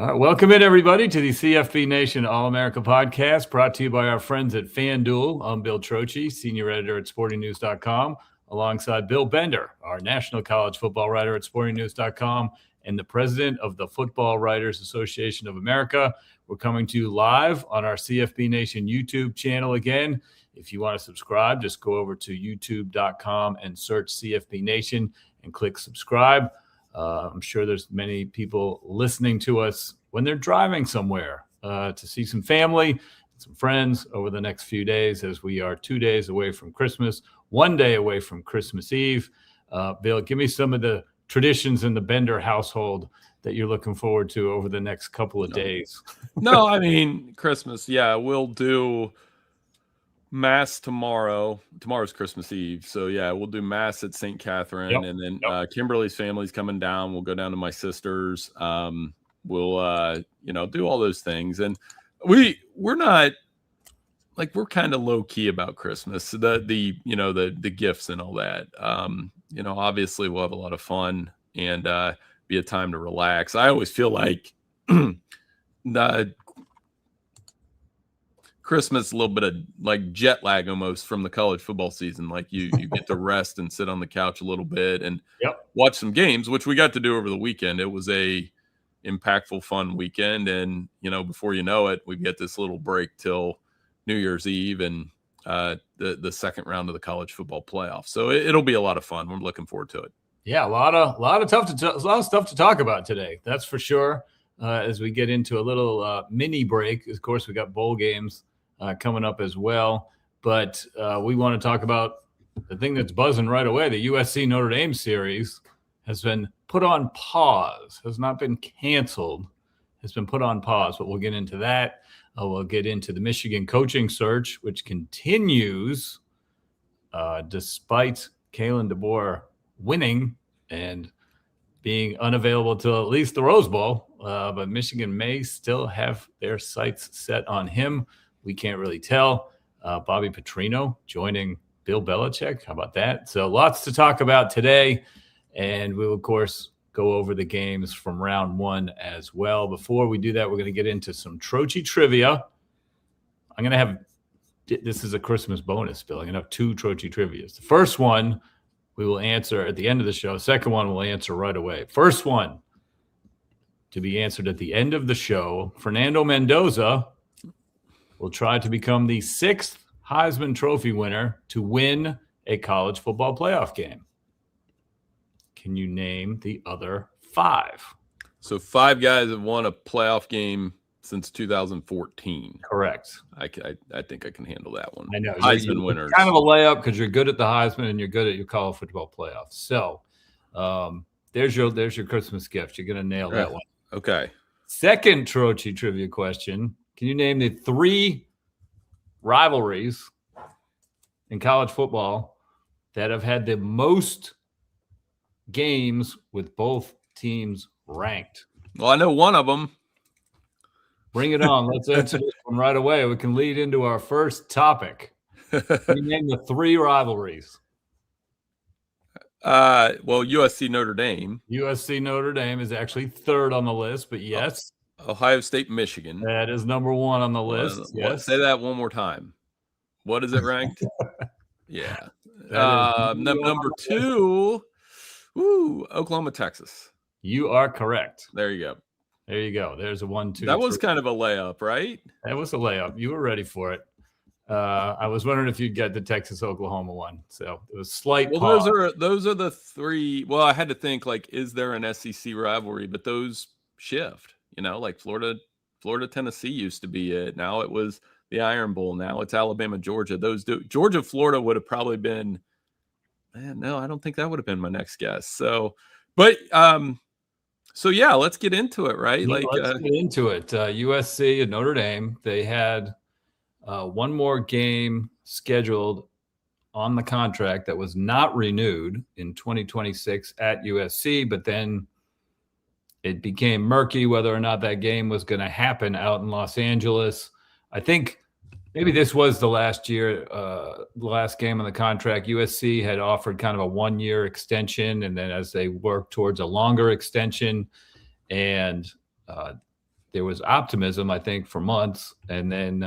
All right, welcome in, everybody, to the CFB Nation All-America podcast, brought to you by our friends at FanDuel. I'm Bill Trocchi, senior editor at sportingnews.com, alongside Bill Bender, our national college football writer at sportingnews.com, and the president of the Football Writers Association of America. We're coming to you live on our CFB Nation YouTube channel again. If you want to subscribe, just go over to youtube.com and search CFB Nation and click subscribe. I'm sure there's many people listening to us when they're driving somewhere to see some family, some friends over the next few days, as we are 2 days away from Christmas, 1 day away from Christmas Eve. Bill, give me some of the traditions in the Bender household that you're looking forward to over the next couple of days. No, I mean, Christmas. Yeah, we'll do Mass tomorrow. Tomorrow's Christmas Eve. So, yeah, we'll do Mass at St. Catherine. And then Kimberly's family's coming down. We'll go down to my sister's. We'll, do all those things. And we're not, like, we're kind of low key about Christmas. The gifts and all that. Obviously we'll have a lot of fun and be a time to relax. I always feel like Christmas, a little bit of like jet lag almost from the college football season. Like you get to rest and sit on the couch a little bit and watch some games, which we got to do over the weekend. It was a impactful, fun weekend. And, before you know it, we get this little break till New Year's Eve and the second round of the college football playoff. So it'll be a lot of fun. We're looking forward to it. Yeah, a lot of stuff to talk about today. That's for sure. As we get into a little mini break, of course, we got bowl games coming up as well. But we want to talk about the thing that's buzzing right away. The USC Notre Dame series has been put on pause, has not been canceled, has been put on pause. But we'll get into that. We'll get into the Michigan coaching search, which continues despite Kalen DeBoer winning and being unavailable till at least the Rose Bowl. But Michigan may still have their sights set on him. We can't really tell. Bobby Petrino joining Bill Belichick. How about that? So lots to talk about today. And we will, of course, go over the games from round one as well. Before we do that, we're going to get into some Trocchi trivia. I'm going to have – this is a Christmas bonus, Bill. I'm going to have two Trocchi trivias. The first one we will answer at the end of the show. Second one we'll answer right away. First one to be answered at the end of the show. Fernando Mendoza will try to become the sixth Heisman Trophy winner to win a college football playoff game. Can you name the other five? So 5 guys have won a playoff game since 2014. Correct. I think I can handle that one. I know. Heisman winners. Kind of a layup because you're good at the Heisman and you're good at your college football playoffs. So there's your Christmas gift. You're going to nail that one. Okay. Second Trocchi trivia question. Can you name the 3 rivalries in college football that have had the most games with both teams ranked? Well, I know one of them. Bring it on. Let's answer this one right away. We can lead into our first topic. Can you name the 3 rivalries? USC Notre Dame. USC Notre Dame is actually third on the list, but yes. Ohio State, Michigan. That is number 1 on the list. Yes. Say that one more time. What is it ranked? Yeah. Number 2, Oklahoma, Texas. You are correct. There you go. There you go. There's a 1, 2. That was 3. kind of a layup, right? That was a layup. You were ready for it. I was wondering if you'd get the Texas-Oklahoma one. So it was slight. Well, those are the 3. Well, I had to think, like, is there an SEC rivalry? But those shift. Like Florida, Tennessee used to be it. Now it was the Iron Bowl. Now it's Alabama, Georgia. Georgia, Florida would have probably been. No, I don't think that would have been my next guess. So, but yeah, let's get into it, right? Yeah, let's get into it. USC and Notre Dame. They had one more game scheduled on the contract that was not renewed in 2026 at USC, but then it became murky whether or not that game was going to happen out in Los Angeles. I think maybe this was the last year, the last game on the contract. USC had offered kind of a 1-year extension, and then as they worked towards a longer extension, and there was optimism, I think, for months. And then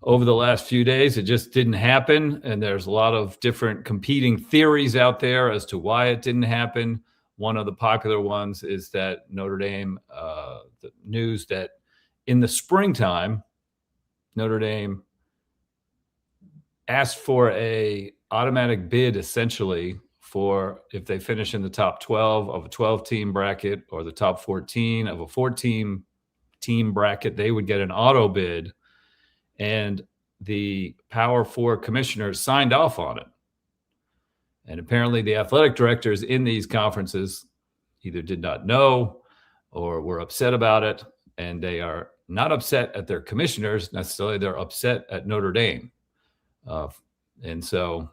over the last few days, it just didn't happen. And there's a lot of different competing theories out there as to why it didn't happen. One of the popular ones is that Notre Dame, the news that in the springtime, Notre Dame asked for a automatic bid essentially for if they finish in the top 12 of a 12-team bracket or the top 14 of a 14-team bracket, they would get an auto bid. And the Power 4 commissioners signed off on it. And apparently the athletic directors in these conferences either did not know or were upset about it. And they are not upset at their commissioners necessarily. They're upset at Notre Dame. And so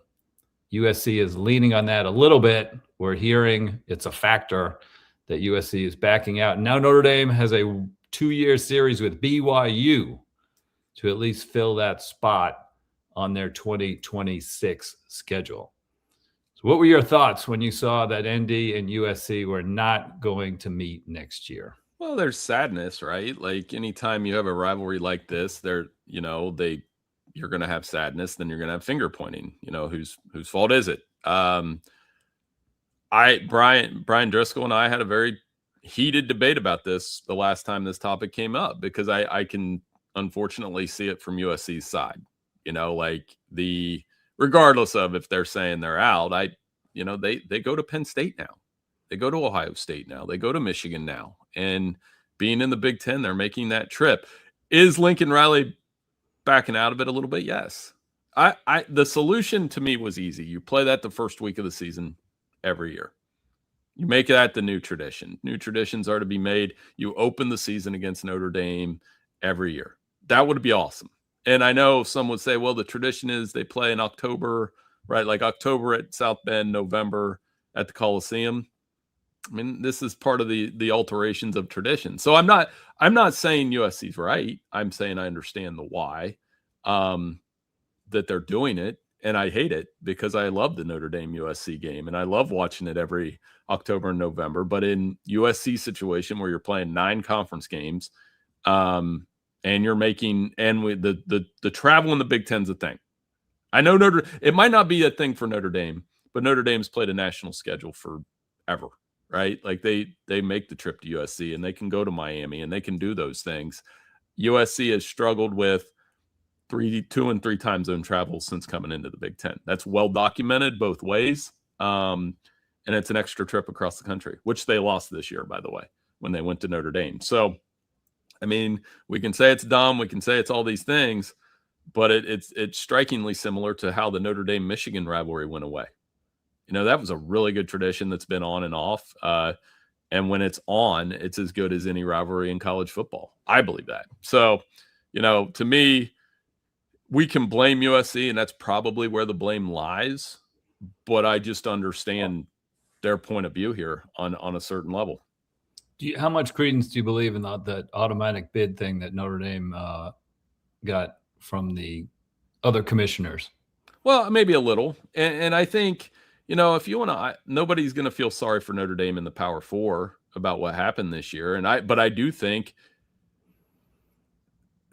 USC is leaning on that a little bit. We're hearing it's a factor that USC is backing out. Now Notre Dame has a 2-year series with BYU to at least fill that spot on their 2026 schedule. So what were your thoughts when you saw that ND and USC were not going to meet next year? Well, there's sadness, right? Like anytime you have a rivalry like this, you're going to have sadness, then you're going to have finger pointing, whose fault is it? Brian Driscoll and I had a very heated debate about this the last time this topic came up, because I can unfortunately see it from USC's side, regardless of if they're saying they're out, they go to Penn State now, they go to Ohio State now, they go to Michigan now, and being in the Big Ten, they're making that trip. Is Lincoln Riley backing out of it a little bit? Yes. The solution to me was easy. You play that the first week of the season every year. You make that the new tradition. New traditions are to be made. You open the season against Notre Dame every year. That would be awesome. And I know some would say, well, the tradition is they play in October, right? Like October at South Bend, November at the Coliseum. I mean, this is part of the alterations of tradition. So I'm not saying USC's right. I'm saying I understand the why that they're doing it. And I hate it because I love the Notre Dame USC game and I love watching it every October and November. But in USC situation where you're playing 9 conference games, and you're making, and with the travel in the Big Ten's a thing. I know it might not be a thing for Notre Dame, but Notre Dame's played a national schedule forever, right? Like they make the trip to USC and they can go to Miami and they can do those things. USC has struggled with 2 and 3 time zone travel since coming into the Big Ten. That's well documented both ways. And it's an extra trip across the country, which they lost this year, by the way, when they went to Notre Dame. So, I mean, we can say it's dumb, we can say it's all these things, but it's strikingly similar to how the Notre Dame-Michigan rivalry went away. That was a really good tradition that's been on and off. And when it's on, it's as good as any rivalry in college football. I believe that. So, to me, we can blame USC, and that's probably where the blame lies. But I just understand their point of view here on a certain level. How much credence do you believe in that automatic bid thing that Notre Dame got from the other commissioners? Well, maybe a little. And I think, if you want to, nobody's going to feel sorry for Notre Dame in the Power 4 about what happened this year. But I do think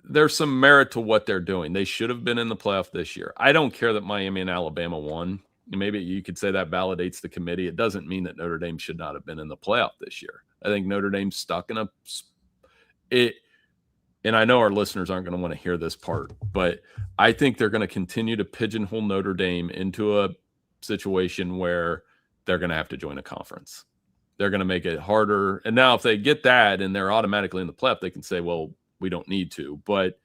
there's some merit to what they're doing. They should have been in the playoff this year. I don't care that Miami and Alabama won. Maybe you could say that validates the committee. It doesn't mean that Notre Dame should not have been in the playoff this year. I think Notre Dame's stuck in it. And I know our listeners aren't going to want to hear this part, but I think they're going to continue to pigeonhole Notre Dame into a situation where they're going to have to join a conference. They're going to make it harder. And now if they get that and they're automatically in the playoff, they can say, well, we don't need to. But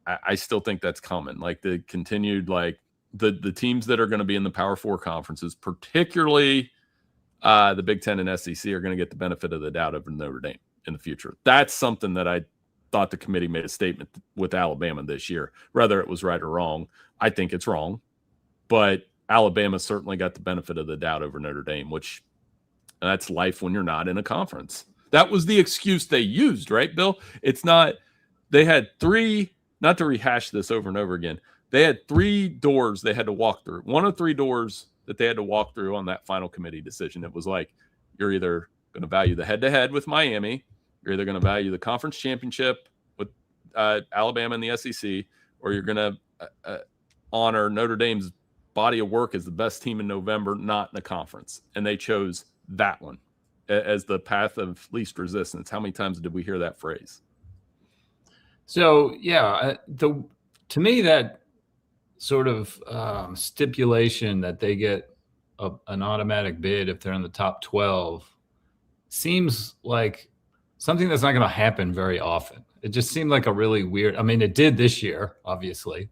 I still think that's common. Like the continued, like the teams that are going to be in the Power 4 conferences, particularly the Big Ten and SEC, are going to get the benefit of the doubt over Notre Dame in the future. That's something that I thought the committee made a statement with Alabama this year. Whether it was right or wrong, I think it's wrong. But Alabama certainly got the benefit of the doubt over Notre Dame, which that's life when you're not in a conference. That was the excuse they used, right, Bill? It's not – they had 3 – not to rehash this over and over again. They had 3 doors they had to walk through. One of 3 doors that they had to walk through on that final committee decision. It was like, you're either going to value the head-to-head with Miami, You're either going to value the conference championship with Alabama and the SEC, or you're going to honor Notre Dame's body of work as the best team in November, not in the conference. And they chose that one as the path of least resistance. How many times did we hear that phrase? So, yeah, to me, that sort of stipulation that they get an automatic bid if they're in the top 12 seems like something that's not going to happen very often. It just seemed like a really weird, I mean, it did this year, obviously,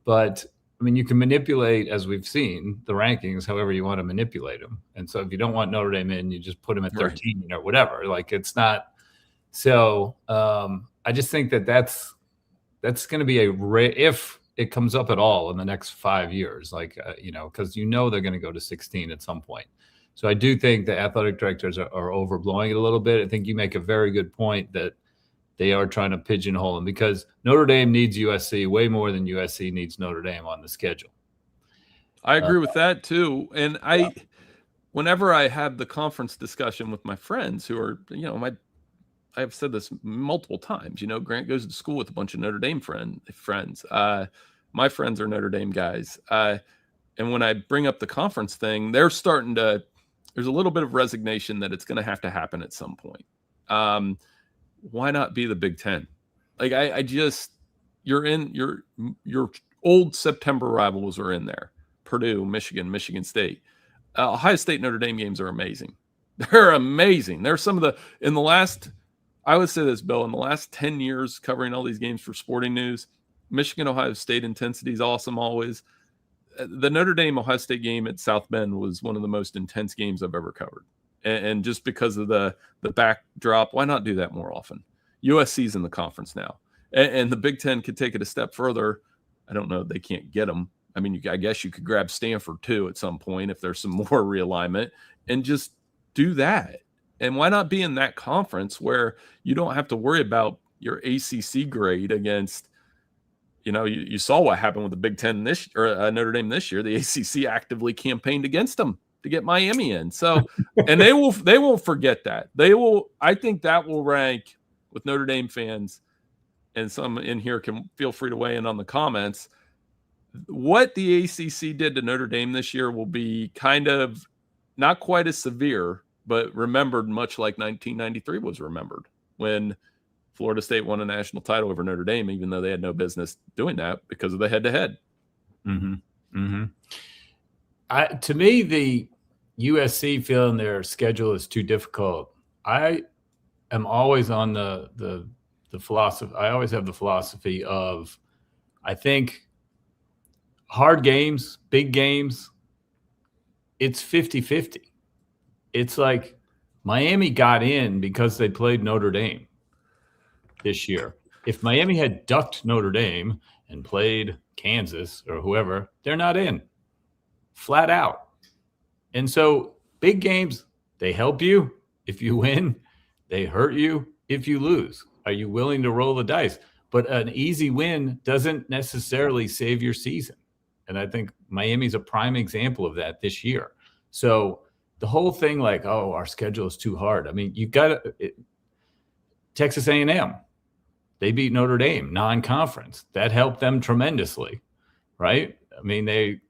but I mean, you can manipulate, as we've seen, the rankings however you want to manipulate them. And so if you don't want Notre Dame in, you just put them at 13 or whatever. Like, it's not. So I just think that's going to be if it comes up at all in the next 5 years, like, because they're going to go to 16 at some point. So I do think the athletic directors are overblowing it a little bit. I think you make a very good point that they are trying to pigeonhole them, because Notre Dame needs USC way more than USC needs Notre Dame on the schedule. I agree with that too. And whenever I have the conference discussion with my friends who are, I've said this multiple times, Grant goes to school with a bunch of Notre Dame friends. My friends are Notre Dame guys. And when I bring up the conference thing, they're starting to, there's a little bit of resignation that it's going to have to happen at some point. Why not be the Big Ten? Like, you're in your old September rivals are in there. Purdue, Michigan State. Ohio State, Notre Dame games are amazing. They're amazing. They're some of I would say this, Bill, in the last 10 years covering all these games for Sporting News, Michigan, Ohio State intensity is awesome always. The Notre Dame Ohio State game at South Bend was one of the most intense games I've ever covered. And just because of the backdrop, why not do that more often? USC's in the conference now. And the Big Ten could take it a step further. I don't know. They can't get them. I mean, I guess you could grab Stanford too at some point if there's some more realignment, and just do that. And why not be in that conference where you don't have to worry about your ACC grade against, you saw what happened with the Big Ten Notre Dame this year. The ACC actively campaigned against them to get Miami in. So, and they won't forget that. I think that will rank with Notre Dame fans, and some in here can feel free to weigh in on the comments. What the ACC did to Notre Dame this year will be kind of not quite as severe, but remembered much like 1993 was remembered, when Florida State won a national title over Notre Dame, even though they had no business doing that because of the head-to-head. Mm-hmm. Mm-hmm. To me, the USC feeling their schedule is too difficult. I am always on the philosophy. I always have the philosophy of, I think hard games, big games, it's 50-50. It's like Miami got in because they played Notre Dame this year. If Miami had ducked Notre Dame and played Kansas or whoever, they're not in, flat out. And so big games, they help you if you win. They hurt you if you lose. Are you willing to roll the dice? But an easy win doesn't necessarily save your season. And I think Miami's a prime example of that this year. So the whole thing, like, oh, our schedule is too hard. I mean, you got Texas A&M. They beat Notre Dame, non-conference. That helped them tremendously, right? I mean, they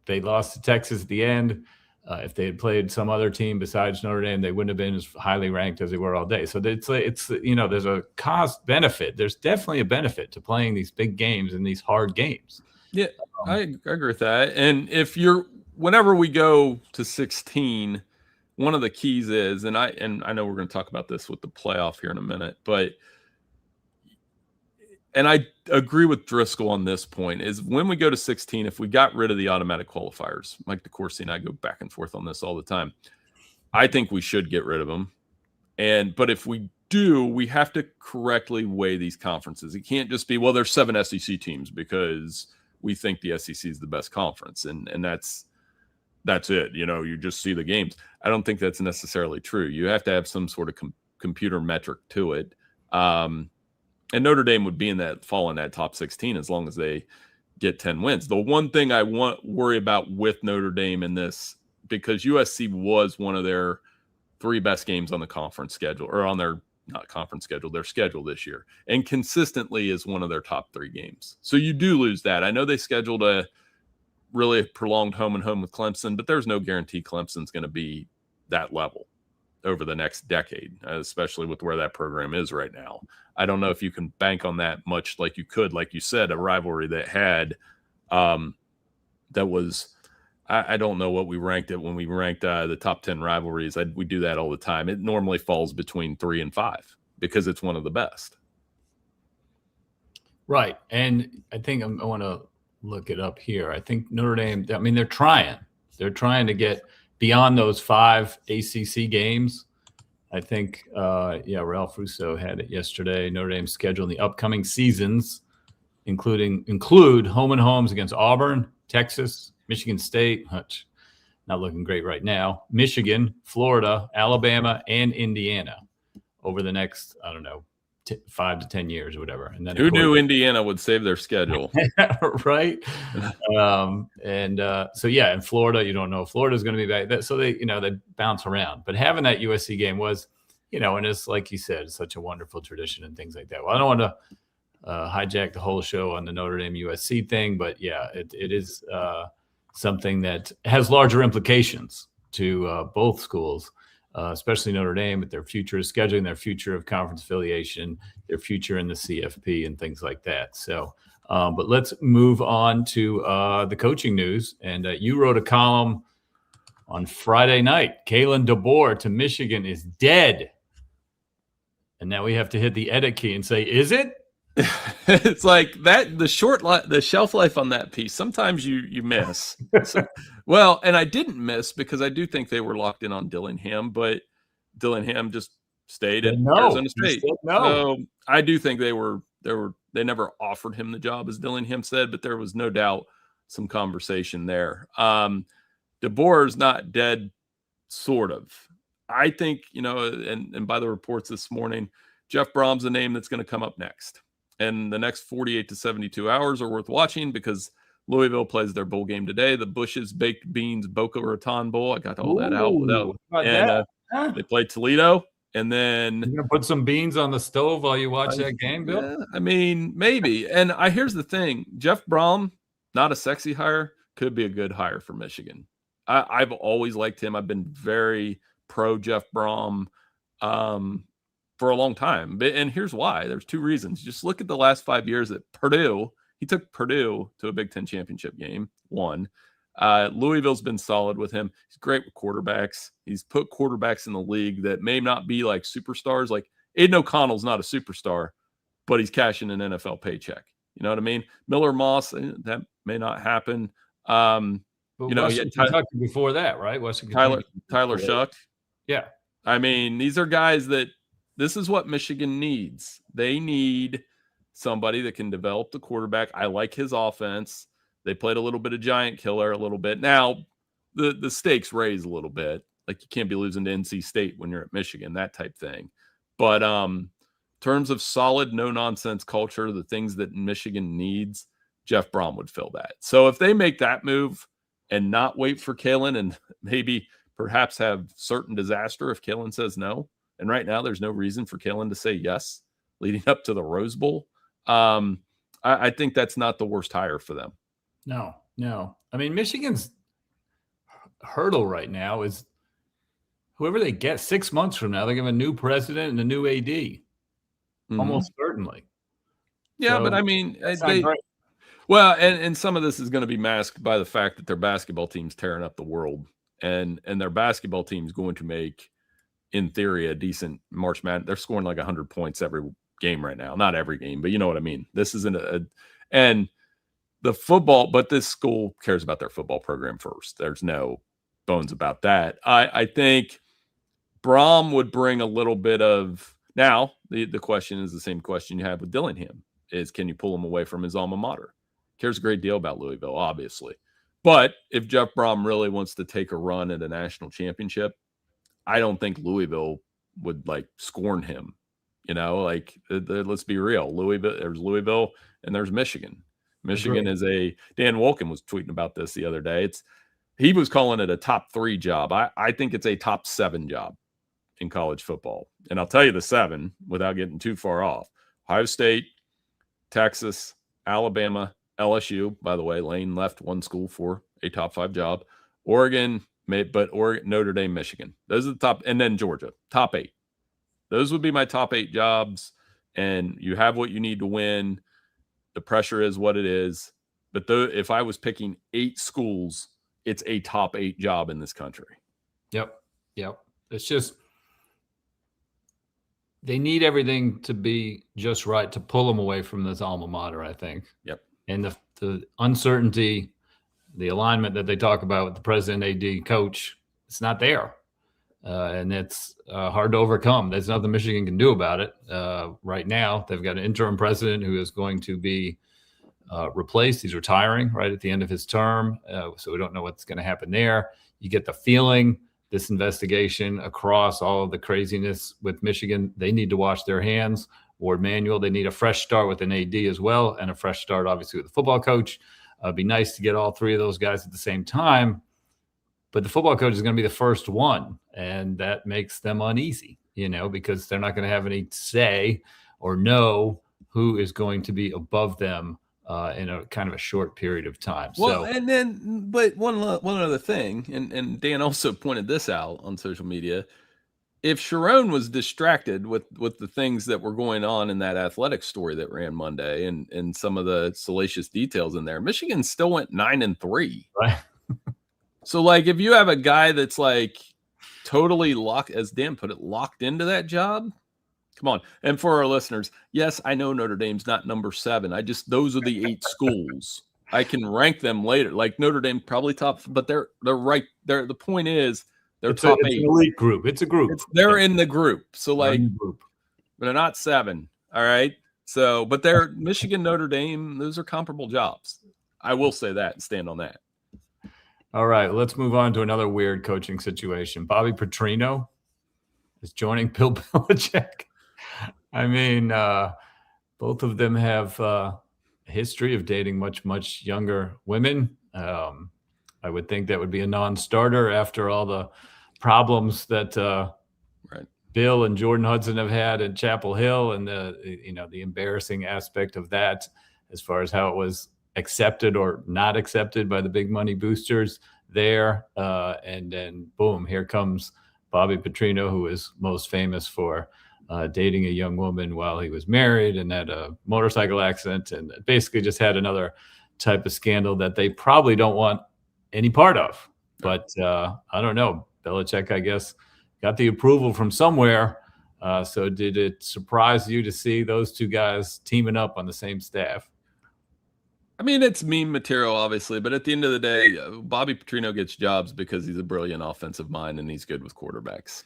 lost to Texas at the end. If they had played some other team besides Notre Dame, they wouldn't have been as highly ranked as they were all day. So it's there's a cost benefit. There's definitely a benefit to playing these big games and these hard games. Yeah, I agree with that. And whenever we go to 16, one of the keys is, and I know we're going to talk about this with the playoff here in a minute, and I agree with Driscoll on this point, is when we go to 16, if we got rid of the automatic qualifiers, Mike DeCourcy and I go back and forth on this all the time, I think we should get rid of them. But if we do, we have to correctly weigh these conferences. It can't just be, well, there's 7 SEC teams because we think the SEC is the best conference, and that's it. You just see the games. I don't think that's necessarily true. You have to have some sort of computer metric to it. And Notre Dame would fall in that top 16 as long as they get 10 wins. The one thing I worry about with Notre Dame in this, because USC was one of their 3 best games on the conference schedule, or on their not conference schedule, their schedule this year, and consistently is one of their top 3 games. So you do lose that. I know they scheduled a really prolonged home and home with Clemson, but there's no guarantee Clemson's going to be that level over the next decade, especially with where that program is right now. I don't know if you can bank on that much like you could, like you said, a rivalry that had that was, I don't know what we ranked it when we ranked the top 10 rivalries. We do that all the time. It normally falls between 3 and 5 because it's one of the best. Right. And I think I want to look it up here. I think Notre Dame, I mean, they're trying to get beyond those 5 ACC games. I think, Ralph Russo had it yesterday. Notre Dame's schedule in the upcoming seasons include home and homes against Auburn, Texas, Michigan State, which not looking great right now, Michigan, Florida, Alabama, and Indiana over the next, 5 to 10 years or whatever. And then who knew Indiana would save their schedule? Right. And Florida, you don't know if Florida's going to be back. So they bounce around. But having that USC game was, and it's like you said, such a wonderful tradition and things like that. Well, I don't want to hijack the whole show on the Notre Dame USC thing, but it is something that has larger implications to both schools. Especially Notre Dame with their future of scheduling, their future of conference affiliation, their future in the CFP and things like that. So, but let's move on to the coaching news. And you wrote a column on Friday night. Kalen DeBoer to Michigan is dead. And now we have to hit the edit key and say, is it? It's like that, the shelf life on that piece. Sometimes you miss. Well, and I didn't miss because I do think they were locked in on Dillingham, but Dillingham just stayed at Arizona State. So I do think they never offered him the job, as Dillingham said, but there was no doubt some conversation there. DeBoer is not dead, sort of. I think, and by the reports this morning, Jeff Brom's a name that's going to come up next. And the next 48 to 72 hours are worth watching because Louisville plays their bowl game today. The Bush's Baked Beans Boca Raton Bowl. I got all that out. They play Toledo. And then you're gonna put some beans on the stove while you watch that game, Bill? Yeah, I mean, maybe. And here's the thing. Jeff Brom, not a sexy hire, could be a good hire for Michigan. I've always liked him. I've been very pro Jeff Brom. For a long time. And here's why. There's 2 reasons. Just look at the last 5 years at Purdue. He took Purdue to a Big Ten championship game, won. Louisville's been solid with him. He's great with quarterbacks. He's put quarterbacks in the league that may not be like superstars. Like Aiden O'Connell's not a superstar, but he's cashing an NFL paycheck. You know what I mean? Miller Moss, that may not happen. Kentucky before that, right? Tyler Shuck. Yeah. I mean, these are guys that this is what Michigan needs. They need somebody that can develop the quarterback. I like his offense. They played a little bit of giant killer a little bit. Now, the stakes raise a little bit. Like you can't be losing to NC State when you're at Michigan, that type thing. But in terms of solid, no-nonsense culture, the things that Michigan needs, Jeff Brom would fill that. So if they make that move and not wait for Kalen and maybe perhaps have certain disaster if Kalen says no, and right now, there's no reason for Kalen to say yes leading up to the Rose Bowl. I think that's not the worst hire for them. No. I mean, Michigan's hurdle right now is whoever they get 6 months from now, they have a new president and a new AD. Almost certainly. Yeah, so, but I mean, and some of this is going to be masked by the fact that their basketball team's tearing up the world, and their basketball team's going to make, in theory, a decent March Madness. They're scoring like 100 points every game right now. Not every game, but you know what I mean. This isn't and the football, but this school cares about their football program first. There's no bones about that. I think Brom would bring a little bit of, now the question is the same question you have with Dillingham, is can you pull him away from his alma mater? Cares a great deal about Louisville, obviously. But if Jeff Brom really wants to take a run at a national championship, I don't think Louisville would scorn him. Let's be real. There's Louisville and there's Michigan. Michigan is Dan Wolken was tweeting about this the other day. He was calling it a top 3 job. I think it's a top 7 job. in college football. And I'll tell you the 7 without getting too far off. Ohio State, Texas, Alabama, LSU. By the way, Lane left one school for a top 5 job. Oregon, Notre Dame, Michigan. Those are the top. And then Georgia, top 8. Those would be my top 8 jobs. And you have what you need to win. The pressure is what it is. But if I was picking 8 schools, it's a top 8 job in this country. Yep. It's just they need everything to be just right to pull them away from this alma mater, I think. Yep. And the uncertainty, the alignment that they talk about with the president, AD, coach, it's not there. And it's hard to overcome. There's nothing Michigan can do about it right now. They've got an interim president who is going to be replaced. He's retiring right at the end of his term. So we don't know what's going to happen there. You get the feeling this investigation across all of the craziness with Michigan, they need to wash their hands. Ward Manuel, they need a fresh start with an AD as well, and a fresh start, obviously, with the football coach. It'd be nice to get all 3 of those guys at the same time. But the football coach is going to be the first one, and that makes them uneasy, because they're not going to have any say or know who is going to be above them in a kind of a short period of time. Well, but one other thing, and Dan also pointed this out on social media. If Sharon was distracted with the things that were going on in that athletic story that ran Monday and some of the salacious details in there, Michigan still went 9-3. Right. So, like, if you have a guy that's like totally locked, as Dan put it, locked into that job, come on. And for our listeners, yes, I know Notre Dame's not number 7. Those are the 8 schools. I can rank them later. Like Notre Dame probably top, but they're right there. The point is they're top 8. It's an elite group. It's a group. They're in the group. So but they're not 7. All right. So, but they're Michigan, Notre Dame. Those are comparable jobs. I will say that and stand on that. All right, let's move on to another weird coaching situation. Bobby Petrino is joining Bill Belichick. I mean, both of them have a history of dating much, much younger women. I would think that would be a non-starter after all the problems that Bill and Jordan Hudson have had at Chapel Hill, and the embarrassing aspect of that as far as how it was accepted or not accepted by the big money boosters there. And then boom, here comes Bobby Petrino, who is most famous for dating a young woman while he was married and had a motorcycle accident, and basically just had another type of scandal that they probably don't want any part of. But I don't know. Belichick, I guess, got the approval from somewhere. So did it surprise you to see those 2 guys teaming up on the same staff? I mean, it's meme material, obviously, but at the end of the day, Bobby Petrino gets jobs because he's a brilliant offensive mind and he's good with quarterbacks.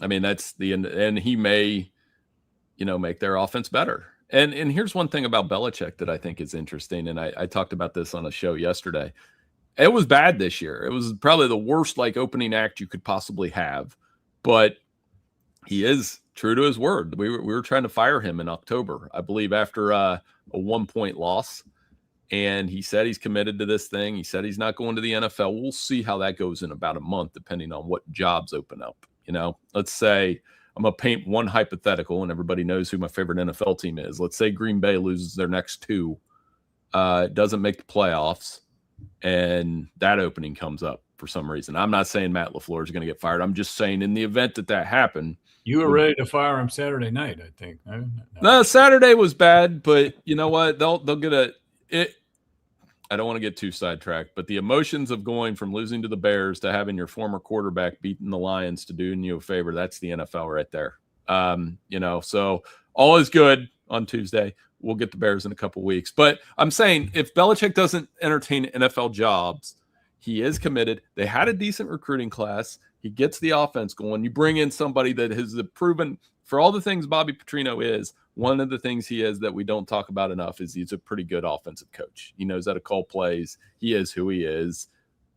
I mean, that's the end, and he may, make their offense better. And here's one thing about Belichick that I think is interesting, and I talked about this on a show yesterday. It was bad this year. It was probably the worst opening act you could possibly have, but he is true to his word. We were trying to fire him in October, I believe, after a 1-point loss. And he said he's committed to this thing. He said he's not going to the NFL. We'll see how that goes in about a month, depending on what jobs open up. Let's say I'm going to paint one hypothetical, and everybody knows who my favorite NFL team is. Let's say Green Bay loses their next 2, doesn't make the playoffs, and that opening comes up for some reason. I'm not saying Matt LaFleur is going to get fired. I'm just saying in the event that happened. You were ready to fire him Saturday night, I think. No, Saturday was bad, but you know what? They'll get it. I don't want to get too sidetracked, but the emotions of going from losing to the Bears to having your former quarterback beating the Lions to doing you a favor, that's the NFL right there. So all is good on Tuesday. We'll get the Bears in a couple weeks. But I'm saying if Belichick doesn't entertain NFL jobs, he is committed. They had a decent recruiting class. He gets the offense going. You bring in somebody that has proven, for all the things Bobby Petrino is, one of the things he is that we don't talk about enough is he's a pretty good offensive coach. He knows how to call plays. He is who he is.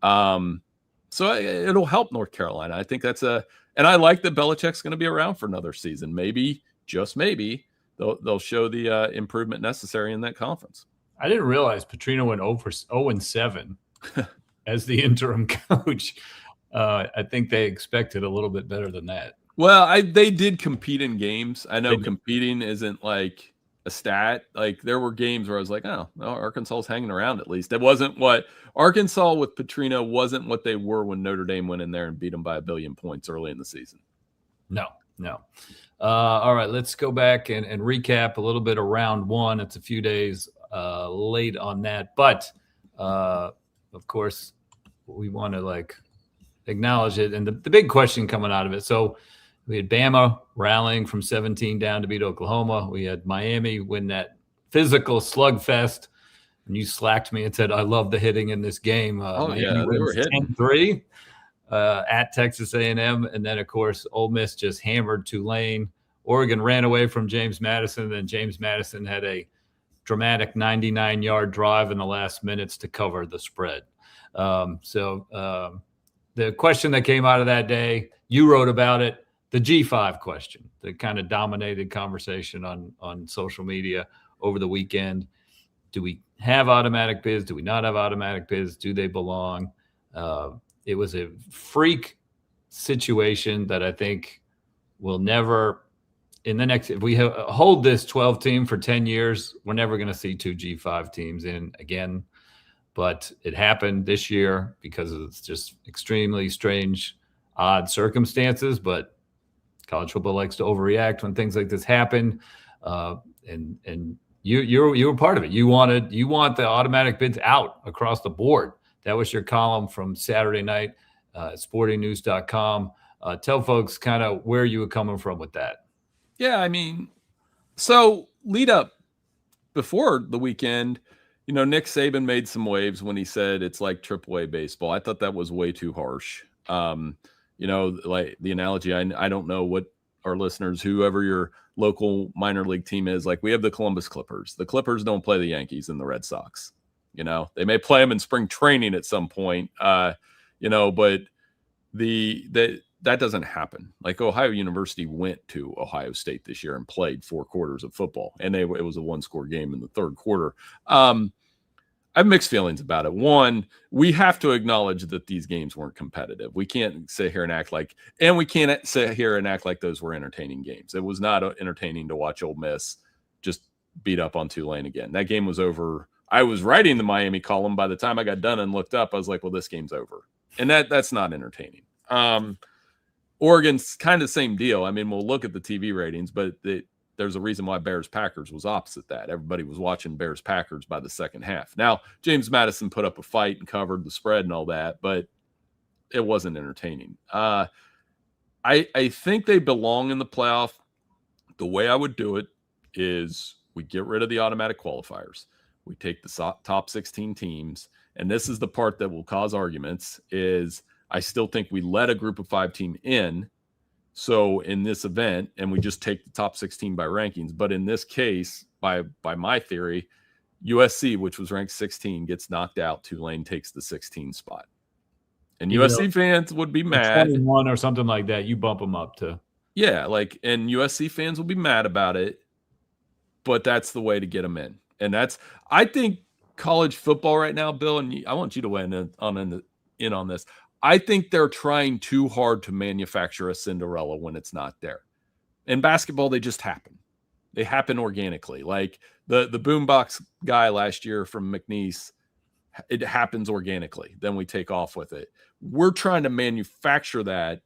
So it'll help North Carolina. I think and I like that Belichick's going to be around for another season. Maybe, just maybe, they'll show the improvement necessary in that conference. I didn't realize Petrino went 0-7 as the interim coach. I think they expected a little bit better than that. Well, they did compete in games. I know competing isn't like a stat. Like there were games where I was like, oh, well, Arkansas's hanging around at least. It wasn't what Arkansas with Petrino wasn't what they were when Notre Dame went in there and beat them by 1 billion points early in the season. No. All right, let's go back and recap a little bit of round one. It's a few days late on that, but of course we want to acknowledge it. And the big question coming out of it. So we had Bama rallying from 17 down to beat Oklahoma. We had Miami win that physical slugfest. And you slacked me and said, I love the hitting in this game. Miami they were hitting 10-3 at Texas A&M. And then, of course, Ole Miss just hammered Tulane. Oregon ran away from James Madison. And then James Madison had a dramatic 99-yard drive in the last minutes to cover the spread. The question that came out of that day, you wrote about it, the G5 question that kind of dominated conversation on social media over the weekend. Do we have automatic bids? Do we not have automatic bids? Do they belong? It was a freak situation that I think will never in the next, if we hold this 12 team for 10 years, we're never going to see 2 G5 teams in again. But it happened this year because it's just extremely strange, odd circumstances. But college football likes to overreact when things like this happen. And you were part of it. You want the automatic bids out across the board. That was your column from Saturday night at sportingnews.com. Tell folks kind of where you were coming from with that. Yeah, I mean, so lead up before the weekend, Nick Saban made some waves when he said it's like AAA baseball. I thought that was way too harsh. Like the analogy, I don't know what our listeners, whoever your local minor league team is, like we have the Columbus Clippers. The Clippers don't play the Yankees and the Red Sox. They may play them in spring training at some point, but that doesn't happen. Like Ohio University went to Ohio State this year and played 4 quarters of football, and it was a 1-score game in the third quarter. I have mixed feelings about it. One, we have to acknowledge that these games weren't competitive. We can't sit here and act like those were entertaining games. It was not entertaining to watch Ole Miss just beat up on Tulane again. That game was over. I was writing the Miami column. By the time I got done and looked up, I was like, well, this game's over. And that's not entertaining. Oregon's kind of the same deal. I mean, we'll look at the TV ratings, but there's a reason why Bears-Packers was opposite that. Everybody was watching Bears-Packers by the second half. Now, James Madison put up a fight and covered the spread and all that, but it wasn't entertaining. I think they belong in the playoff. The way I would do it is we get rid of the automatic qualifiers. We take the top 16 teams, and this is the part that will cause arguments, is I still think we let a group of 5 team in. So in this event, and we just take the top 16 by rankings. But in this case, by my theory, USC, which was ranked 16, gets knocked out. Tulane takes the 16 spot. And USC fans would be mad. 21 or something like that. You bump them up to. Yeah, and USC fans will be mad about it. But that's the way to get them in. And I think college football right now, Bill, and I want you to weigh in on this. I think they're trying too hard to manufacture a Cinderella when it's not there. In basketball, they just happen. They happen organically. Like the boombox guy last year from McNeese, it happens organically. Then we take off with it. We're trying to manufacture that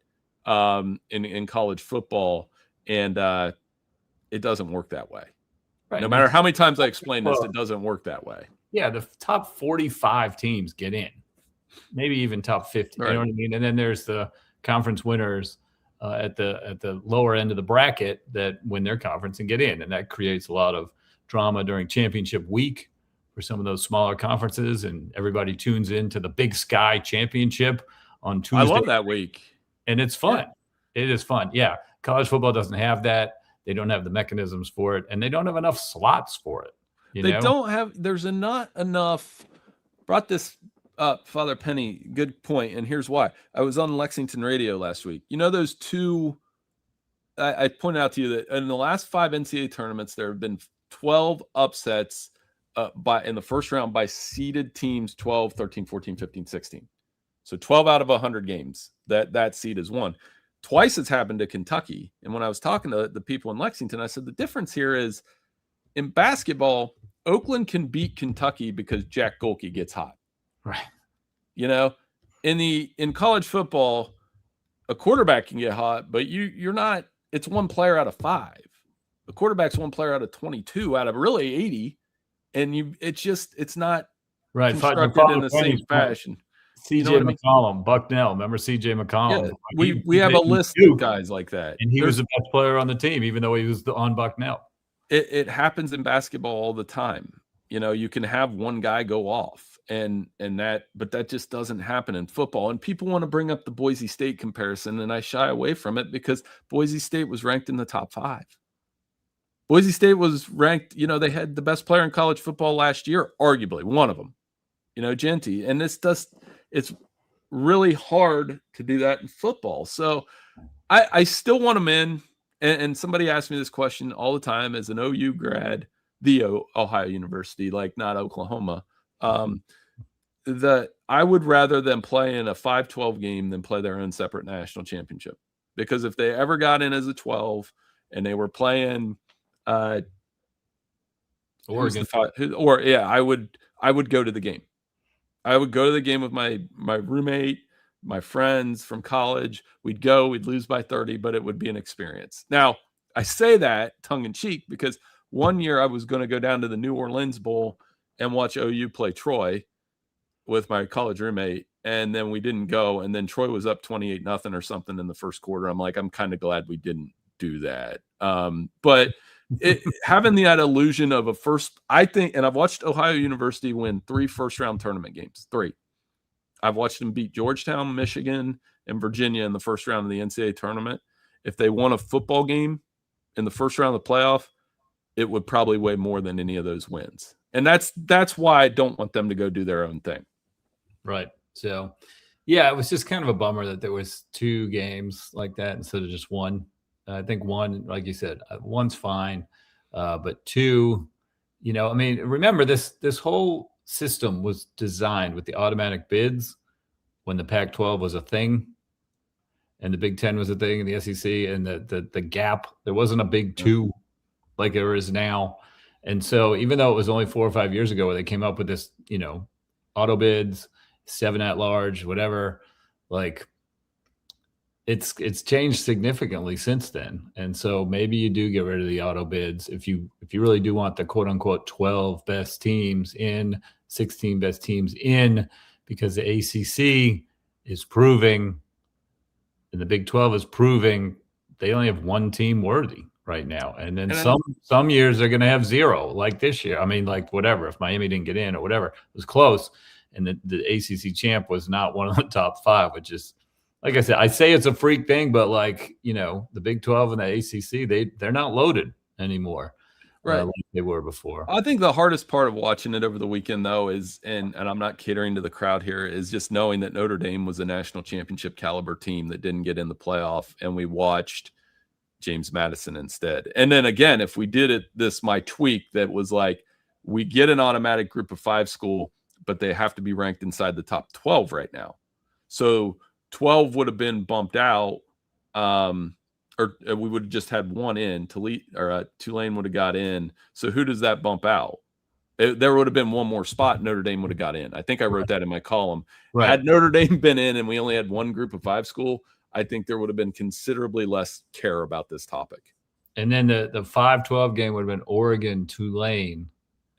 in college football, and it doesn't work that way. Right. No matter how many times I explain this, it doesn't work that way. Yeah, the top 45 teams get in. Maybe even top 50. Right. You know what I mean? And then there's the conference winners at the lower end of the bracket that win their conference and get in. And that creates a lot of drama during championship week for some of those smaller conferences. And everybody tunes into the Big Sky Championship on Tuesday. I love that week. And it's fun. Yeah. It is fun. Yeah. College football doesn't have that. They don't have the mechanisms for it. And they don't have enough slots for it. There's not enough. Brought this up, Father Penny, good point, and here's why. I was on Lexington radio last week. Those two, I pointed out to you that in the last 5 NCAA tournaments, there have been 12 upsets in the first round by seeded teams 12, 13, 14, 15, 16. So 12 out of 100 games that seed is won. Twice it's happened to Kentucky. And when I was talking to the people in Lexington, I said the difference here is in basketball, Oakland can beat Kentucky because Jack Golke gets hot. Right. In college football, a quarterback can get hot, but you're not. It's one player out of 5. The quarterback's one player out of 22 out of really 80, and it's not right constructed in the same fashion. CJ McCollum, Bucknell. Remember CJ McCollum? Yeah, we have a list of guys like that, and he was the best player on the team, even though he was on Bucknell. It happens in basketball all the time. You can have one guy go off, but that just doesn't happen in football. And people want to bring up the Boise State comparison, and I shy away from it because Boise State was ranked in the top 5. Boise State was ranked, they had the best player in college football last year, arguably one of them, Genty. And it's really hard to do that in football. So I still want them in. And somebody asked me this question all the time as an OU grad, the Ohio University, like not Oklahoma, that I would rather them play in a 5-12 game than play their own separate national championship. Because if they ever got in as a 12 and they were playing Oregon, I would go to the game. I would go to the game with my roommate, my friends from college. We'd lose by 30, but it would be an experience. Now, I say that tongue in cheek because one year I was going to go down to the New Orleans Bowl and watch OU play Troy with my college roommate. And then we didn't go. And then Troy was up 28-0 or something in the first quarter. I'm like, I'm kind of glad we didn't do that. But having that illusion of I think, and I've watched Ohio University win 3 first-round tournament games. 3. I've watched them beat Georgetown, Michigan, and Virginia in the first round of the NCAA tournament. If they won a football game in the first round of the playoff, it would probably weigh more than any of those wins. And that's why I don't want them to go do their own thing. Right. So, yeah, it was just kind of a bummer that there was 2 games like that instead of just 1. I think 1, like you said, 1's fine. But 2, remember this whole system was designed with the automatic bids when the Pac-12 was a thing and the Big Ten was a thing and the SEC and the gap. There wasn't a Big 2 like there is now. And so even though it was only 4 or 5 years ago where they came up with this, auto bids, 7 at large, whatever, like it's changed significantly since then. And so maybe you do get rid of the auto bids if you really do want the quote unquote 12 best teams in, 16 best teams in, because the ACC is proving and the Big 12 is proving they only have 1 team worthy right now. And then some years they're going to have 0, like this year. I mean, like whatever, if Miami didn't get in or whatever, it was close. And the ACC champ was not one of the top 5, which is, like I said, I say it's a freak thing, but like, the Big 12 and the ACC, they're not loaded anymore, right? Like they were before. I think the hardest part of watching it over the weekend, though, is, and I'm not catering to the crowd here, is just knowing that Notre Dame was a national championship caliber team that didn't get in the playoff, and we watched James Madison instead. And then again, if we did my tweak that was like, we get an automatic group of 5 school, but they have to be ranked inside the top 12 right now. So 12 would have been bumped out, or we would have just had 1 in. Tulane would have got in. So who does that bump out? There would have been 1 more spot. Notre Dame would have got in. I think I wrote that in my column. Right. Had Notre Dame been in and we only had 1 group of 5 school, I think there would have been considerably less care about this topic. And then the 5-12 game would have been Oregon, Tulane.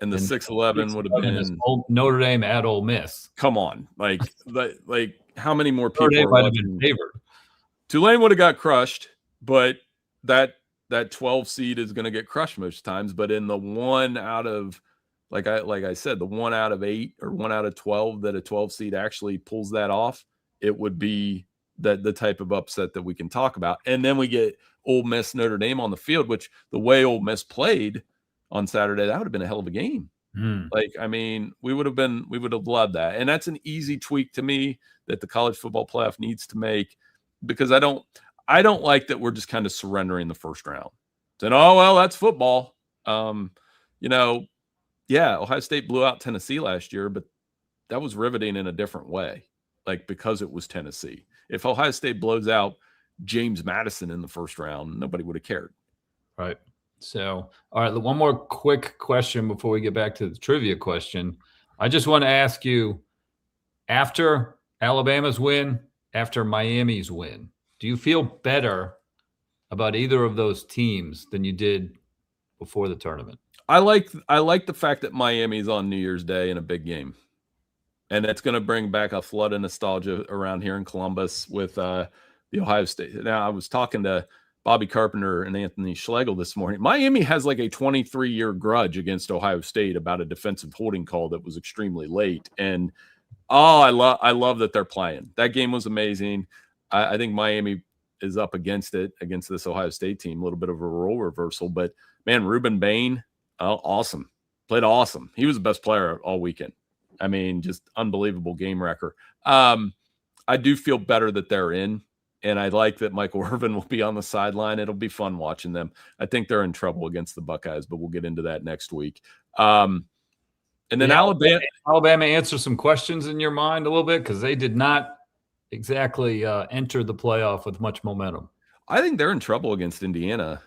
And the 6-11 would have been Notre Dame at Ole Miss. Come on. Like how many more people might have been favored? Tulane would have got crushed, but that 12 seed is going to get crushed most times. But in the 1 out of, like I said, the 1 out of 8 or 1 out of 12 that a 12 seed actually pulls that off, it would be the type of upset that we can talk about. And then we get Ole Miss, Notre Dame on the field, which the way Ole Miss played on Saturday, that would have been a hell of a game. Like, I mean, we would have loved that. And that's an easy tweak to me that the college football playoff needs to make, because I don't like that we're just kind of surrendering the first round. Saying, oh, well, that's football. Ohio State blew out Tennessee last year, but that was riveting in a different way, like because it was Tennessee. If Ohio State blows out James Madison in the first round, nobody would have cared. Right. So, all right, one more quick question before we get back to the trivia question. I just want to ask you, after Alabama's win, after Miami's win, do you feel better about either of those teams than you did before the tournament? I like the fact that Miami's on New Year's Day in a big game. And that's going to bring back a flood of nostalgia around here in Columbus with the Ohio State. Now, I was talking to Bobby Carpenter and Anthony Schlegel this morning. Miami has like a 23-year grudge against Ohio State about a defensive holding call that was extremely late. And I love that they're playing. That game was amazing. I think Miami is up against this Ohio State team. A little bit of a role reversal, but man, Ruben Bain, awesome. Played awesome. He was the best player all weekend. I mean, just unbelievable game wrecker. I do feel better that they're in, and I like that Michael Irvin will be on the sideline. It'll be fun watching them. I think they're in trouble against the Buckeyes, but we'll get into that next week. And then Alabama answers some questions in your mind a little bit because they did not exactly enter the playoff with much momentum. I think they're in trouble against Indiana,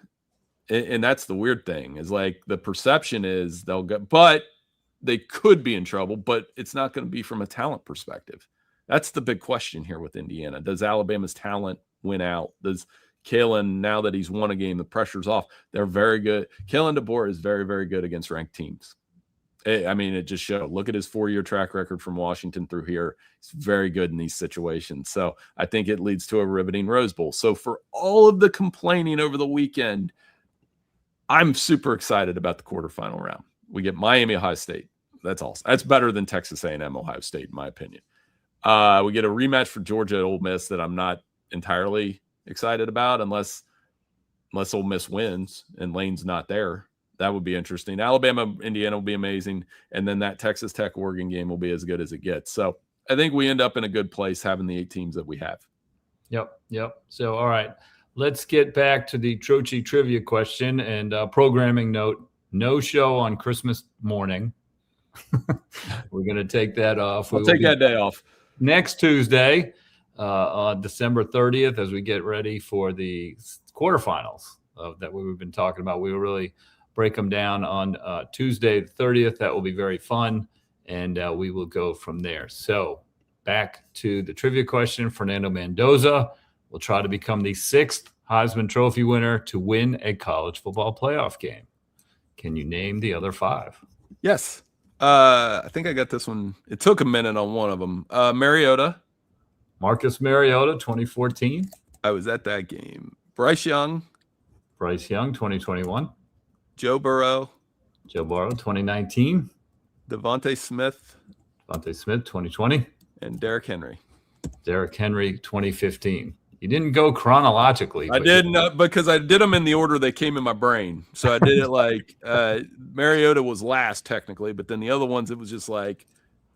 and that's the weird thing is like the perception is they'll get, but they could be in trouble, but it's not going to be from a talent perspective. That's the big question here with Indiana. Does Alabama's talent win out? Does Kalen, now that he's won a game, the pressure's off? They're very good. Kalen DeBoer is very, very good against ranked teams. I mean, it just showed. Look at his 4-year track record from Washington through here. He's very good in these situations. So I think it leads to a riveting Rose Bowl. So for all of the complaining over the weekend, I'm super excited about the quarterfinal round. We get Miami, Ohio State. That's awesome. That's better than Texas A&M, Ohio State, in my opinion. We get a rematch for Georgia at Ole Miss that I'm not entirely excited about unless Ole Miss wins and Lane's not there. That would be interesting. Alabama, Indiana will be amazing. And then that Texas Tech Oregon game will be as good as it gets. So I think we end up in a good place having the 8 teams that we have. Yep. So, all right, let's get back to the Troche trivia question and programming note. No show on Christmas morning. We're going to take that off. We'll take that day off. Next Tuesday, on December 30th, as we get ready for the quarterfinals that we've been talking about. We will really break them down on Tuesday the 30th. That will be very fun, and we will go from there. So back to the trivia question. Fernando Mendoza will try to become the 6th Heisman Trophy winner to win a college football playoff game. Can you name the other 5? Yes. I think I got this one. It took a minute on one of them. Mariota. Marcus Mariota, 2014. I was at that game. Bryce Young, 2021. Joe Burrow, 2019. Devontae Smith, 2020. And Derrick Henry. 2015. You didn't go chronologically. I didn't because I did them in the order they came in my brain. So I did it like Mariota was last technically, but then the other ones, it was just like,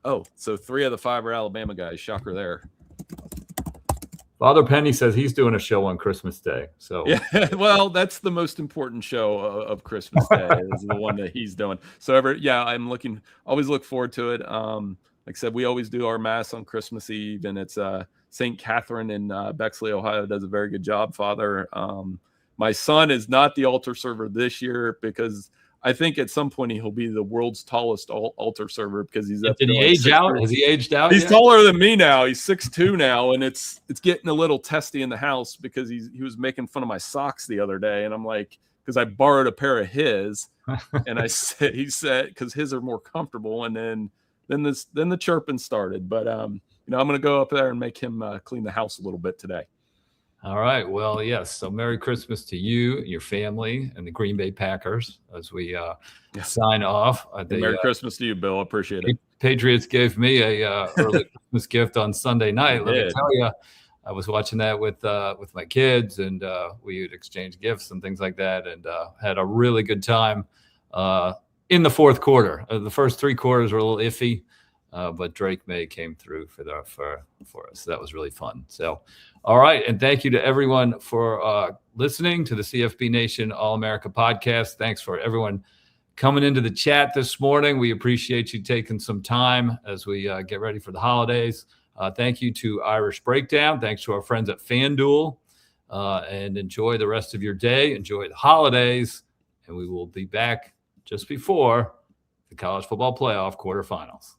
oh, so 3 of the 5 are Alabama guys. Shocker there. Father Penny says he's doing a show on Christmas Day. So yeah, well, that's the most important show of Christmas Day is the one that he's doing. So I'm always look forward to it. Like I said, we always do our mass on Christmas Eve, and it's St. Catherine in Bexley, Ohio, does a very good job, Father. My son is not the altar server this year because I think at some point he'll be the world's tallest altar server because he's up. Did he age out? Has he aged out? He's taller than me now. He's 6'2" now, and it's getting a little testy in the house because he was making fun of my socks the other day, and I'm like, because I borrowed a pair of his, and he said because his are more comfortable, and then the chirping started, but I'm going to go up there and make him clean the house a little bit today. All right. Well, yes. So Merry Christmas to you, your family, and the Green Bay Packers as we sign off. Merry Christmas to you, Bill. I appreciate it. Patriots gave me a early Christmas gift on Sunday night. Let me tell you, I was watching that with my kids, and we would exchange gifts and things like that, and had a really good time in the fourth quarter. The first 3 quarters were a little iffy. But Drake May came through for us. That was really fun. So, all right. And thank you to everyone for listening to the CFB Nation All-America podcast. Thanks for everyone coming into the chat this morning. We appreciate you taking some time as we get ready for the holidays. Thank you to Irish Breakdown. Thanks to our friends at FanDuel. and enjoy the rest of your day. Enjoy the holidays, and we will be back just before the college football playoff quarterfinals.